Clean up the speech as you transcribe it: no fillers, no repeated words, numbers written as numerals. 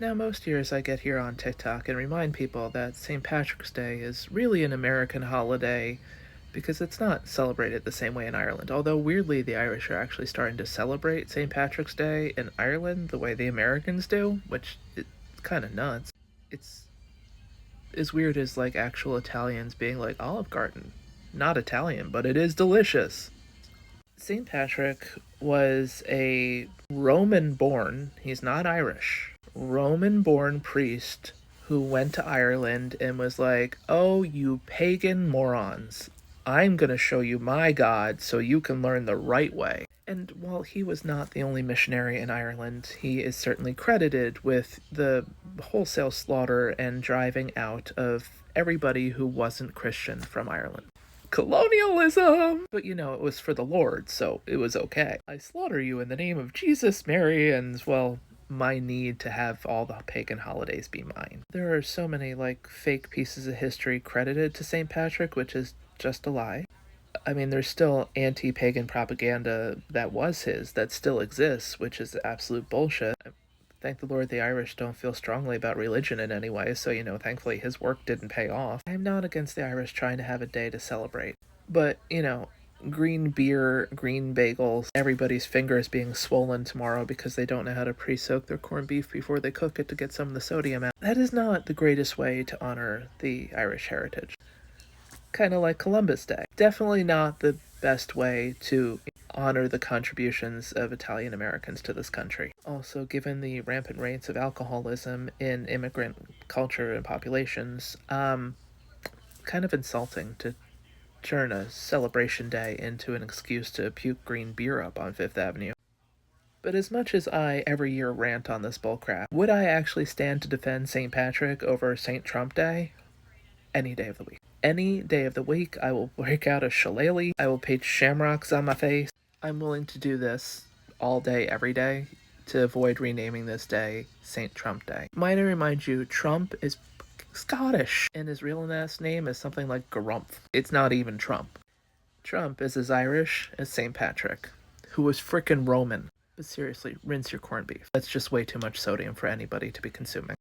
Now, most years I get here on TikTok and remind people that St. Patrick's Day is really an American holiday because it's not celebrated the same way in Ireland. Although, weirdly, the Irish are actually starting to celebrate St. Patrick's Day in Ireland the way the Americans do, which is kind of nuts. It's as weird as like actual Italians being like Olive Garden. Not Italian, but it is delicious. St. Patrick was a Roman born, he's not Irish, Roman born priest who went to Ireland and was like, oh, you pagan morons, I'm gonna show you my God so you can learn the right way. And while he was not the only missionary in Ireland, he is certainly credited with the wholesale slaughter and driving out of everybody who wasn't Christian from Ireland. Colonialism! But it was for the Lord, so it was okay. I slaughter you in the name of Jesus, Mary, and, well, my need to have all the pagan holidays be mine. There are so many, fake pieces of history credited to St. Patrick, which is just a lie. I mean, there's still anti pagan propaganda that was his that still exists, which is absolute bullshit. Thank the Lord the Irish don't feel strongly about religion in any way, so, thankfully his work didn't pay off. I'm not against the Irish trying to have a day to celebrate. But, green beer, green bagels, everybody's fingers being swollen tomorrow because they don't know how to pre-soak their corned beef before they cook it to get some of the sodium out. That is not the greatest way to honor the Irish heritage. Kind of like Columbus Day. Definitely not the best way to honor the contributions of Italian Americans to this country. Also, given the rampant rates of alcoholism in immigrant culture and populations, kind of insulting to turn a celebration day into an excuse to puke green beer up on Fifth Avenue. But as much as I every year rant on this bullcrap, would I actually stand to defend St. Patrick over St. Trump Day? Any day of the week. Any day of the week, I will break out a shillelagh. I will paint shamrocks on my face. I'm willing to do this all day, every day, to avoid renaming this day St. Trump Day. Might I remind you, Trump is Scottish, and his real last name is something like Grumpf. It's not even Trump. Trump is as Irish as St. Patrick, who was frickin' Roman. But seriously, rinse your corned beef. That's just way too much sodium for anybody to be consuming.